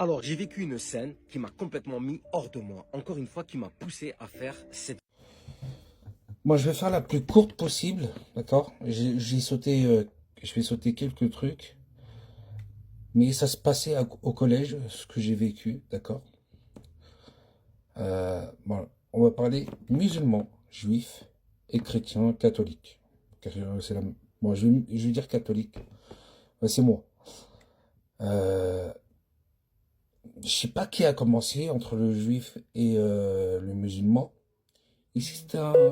Alors, j'ai vécu une scène qui m'a complètement mis hors de moi. Encore une fois, qui m'a poussé à faire cette... Moi, je vais faire la plus courte possible, d'accord? Je vais sauter quelques trucs, mais ça se passait au collège, ce que j'ai vécu, d'accord? Bon, on va parler musulmans, juifs et chrétiens catholiques. Car, c'est la... Bon, je vais dire catholique, c'est moi. Euh, je sais pas qui a commencé entre le juif et le musulman. Ici, c'est à un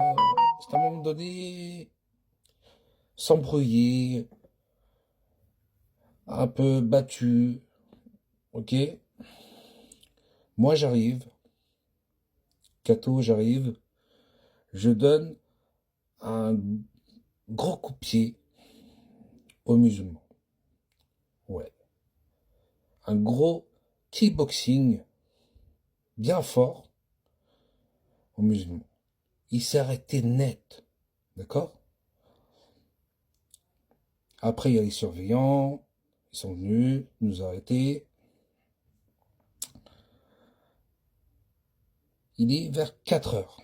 moment donné s'embrouiller, un peu battu, ok? Moi, j'arrive, Cato, j'arrive, je donne un gros coup de pied aux musulmans. Ouais. Un gros kickboxing bien fort aux musulmans. Il s'est arrêté net. D'accord? Après, il y a les surveillants. Ils sont venus nous arrêter. Il est vers 4 heures.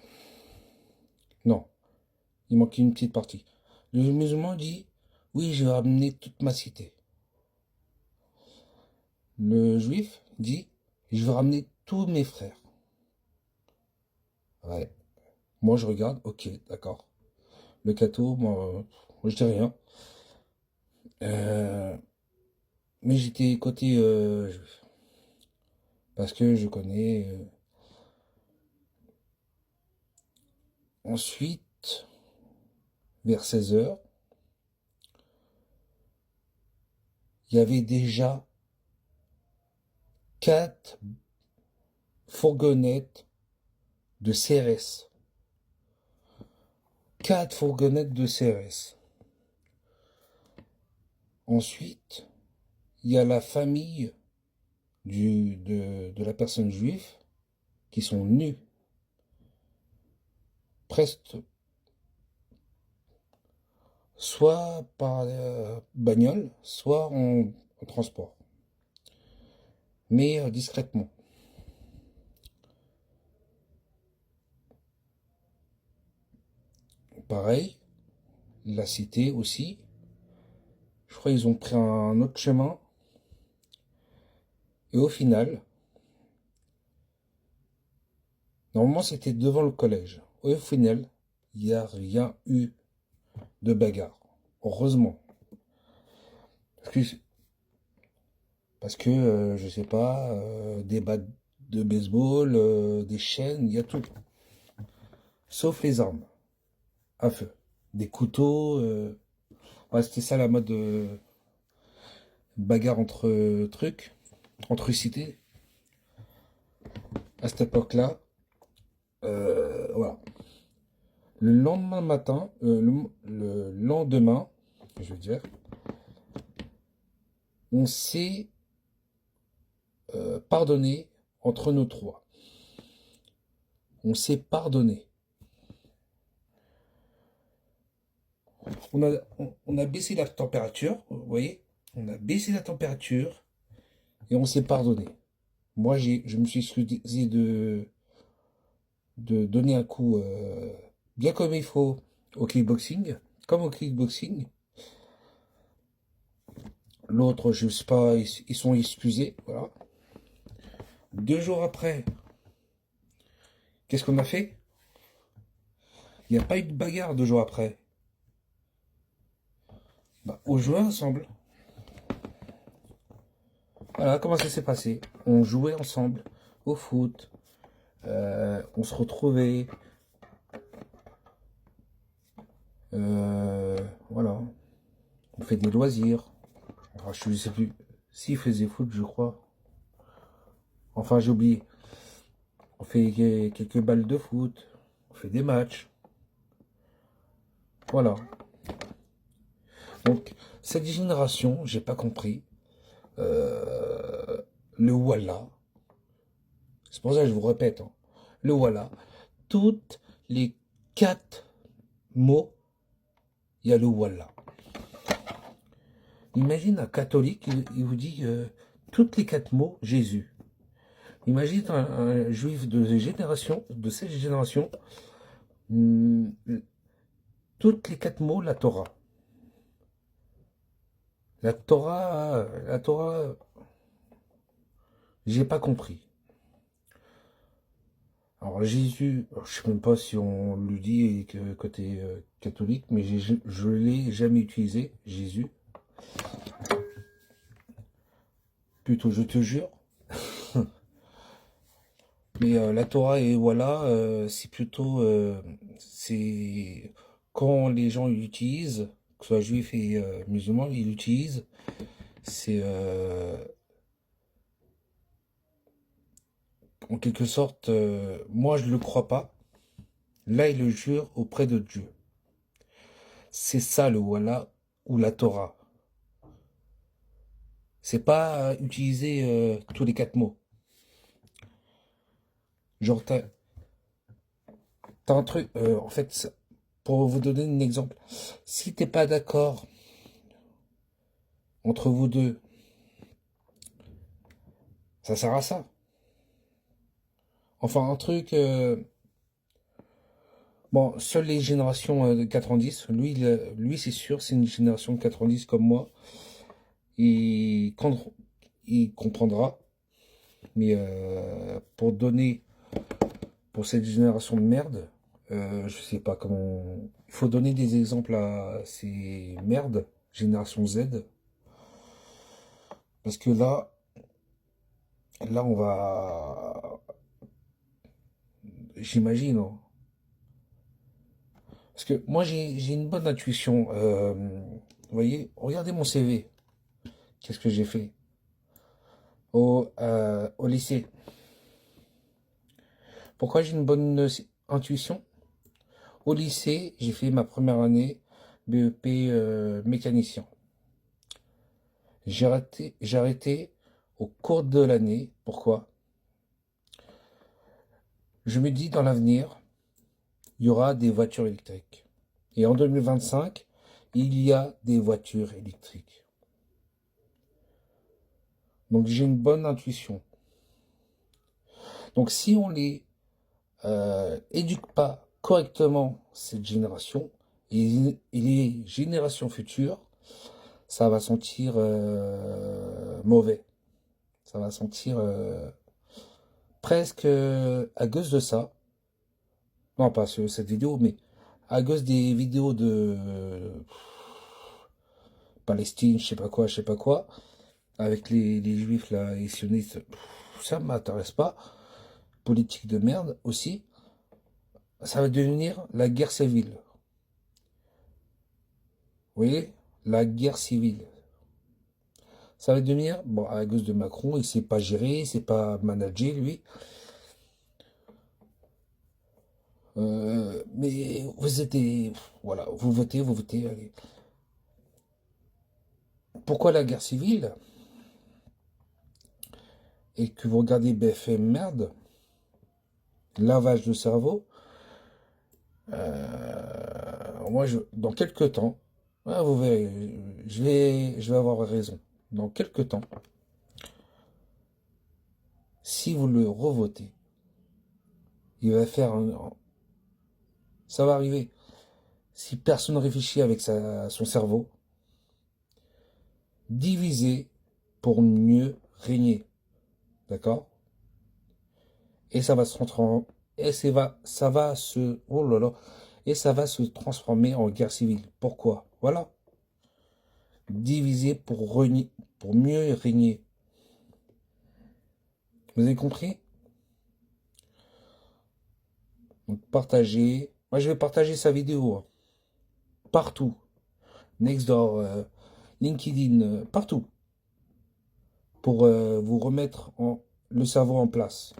Non, il manquait une petite partie. Le musulman dit, oui, je vais ramener toute ma cité. Le juif dit, je vais ramener tous mes frères. Ouais. Moi, je regarde, ok, d'accord. Le catho, moi, je dis rien. Euh, mais j'étais côté juif. Parce que je connais. Ensuite, vers 16 heures, il y avait déjà 4 fourgonnettes de CRS. 4 fourgonnettes de CRS. Ensuite, il y a la famille de la personne juive qui sont nus, presque soit par bagnole, soit en transport, mais discrètement. Pareil, la cité aussi. Je crois qu'ils ont pris un autre chemin. Et au final, normalement c'était devant le collège. Au final, il n'y a rien eu de bagarre. Heureusement. Parce que je sais pas, des battes de baseball, des chaînes, il y a tout. Sauf les armes à feu. Des couteaux. Ouais, c'était ça la mode bagarre entre trucs, entre cités. À cette époque-là, voilà. Le lendemain matin, le lendemain, je veux dire, on s'est pardonné entre nous trois. On s'est pardonné. On a baissé la température, vous voyez? On a baissé la température et on s'est pardonné. Moi, je me suis excusé de donner un coup bien comme il faut au kickboxing, comme au kickboxing. L'autre, je sais pas, ils sont excusés, voilà. 2 jours après, qu'est-ce qu'on a fait? Il n'y a pas eu de bagarre 2 jours après. Bah, on jouait ensemble. Voilà comment ça s'est passé. On jouait ensemble au foot. On se retrouvait. Voilà. On fait des loisirs. Enfin, je ne sais plus. S'il faisait foot, je crois. Enfin, j'ai oublié. On fait quelques balles de foot. On fait des matchs. Voilà. Donc, cette génération, j'ai pas compris. Le voilà. C'est pour ça que je vous répète. Hein. Le voilà. Toutes les 4 mots, il y a le voilà. Imagine un catholique, il vous dit toutes les 4 mots, Jésus. Imagine un juif de cette génération, toutes les 4 mots, la Torah. La Torah, j'ai pas compris. Alors Jésus, je sais même pas si on le dit côté catholique, mais je l'ai jamais utilisé, Jésus. Plutôt, je te jure. Mais la Torah, et voilà, c'est plutôt, c'est quand les gens l'utilisent, que ce soit juifs et musulmans, ils l'utilisent, c'est en quelque sorte, moi je le crois pas, là il le jure auprès de Dieu. C'est ça le voilà ou la Torah. C'est pas utiliser tous les 4 mots. Genre, t'as un truc, en fait, pour vous donner un exemple, si t'es pas d'accord entre vous deux, ça sert à ça. Enfin, un truc, bon, seules les générations de 90, lui c'est sûr, c'est une génération de 90 comme moi, il comprendra, mais pour cette génération de merde, je sais pas comment, il faut donner des exemples à ces merdes, génération Z, parce que là on va, j'imagine, hein. Parce que moi j'ai une bonne intuition, vous voyez, regardez mon CV, qu'est-ce que j'ai fait au lycée. Pourquoi j'ai une bonne intuition? Au lycée, j'ai fait ma première année BEP mécanicien. J'ai arrêté au cours de l'année. Pourquoi? Je me dis, dans l'avenir, il y aura des voitures électriques. Et en 2025, il y a des voitures électriques. Donc j'ai une bonne intuition. Donc si on les éduque pas correctement, cette génération, et les générations futures, ça va sentir mauvais. Ça va sentir presque à cause de ça. Non, pas sur cette vidéo, mais à cause des vidéos de Palestine, je sais pas quoi, avec les juifs là, et sionistes, ça m'intéresse pas. Politique de merde aussi. Ça va devenir la guerre civile. Vous voyez? La guerre civile. Ça va devenir, bon, à cause de Macron, il sait pas gérer, il sait pas manager, lui. Mais vous êtes voilà, vous votez, allez. Pourquoi la guerre civile? Et que vous regardez BFM merde, lavage de cerveau, moi, dans quelques temps, ouais, vous verrez, je vais avoir raison. Dans quelques temps, si vous le revotez, il va faire ça va arriver. Si personne réfléchit avec son cerveau, diviser pour mieux régner. D'accord? Et ça va se transformer. Et ça va se. Oh là là. Et ça va se transformer en guerre civile. Pourquoi? Voilà. Diviser pour mieux régner. Vous avez compris? Donc partagez. Moi je vais partager sa vidéo, hein. Partout. Nextdoor, LinkedIn, partout. Pour vous remettre le cerveau en place.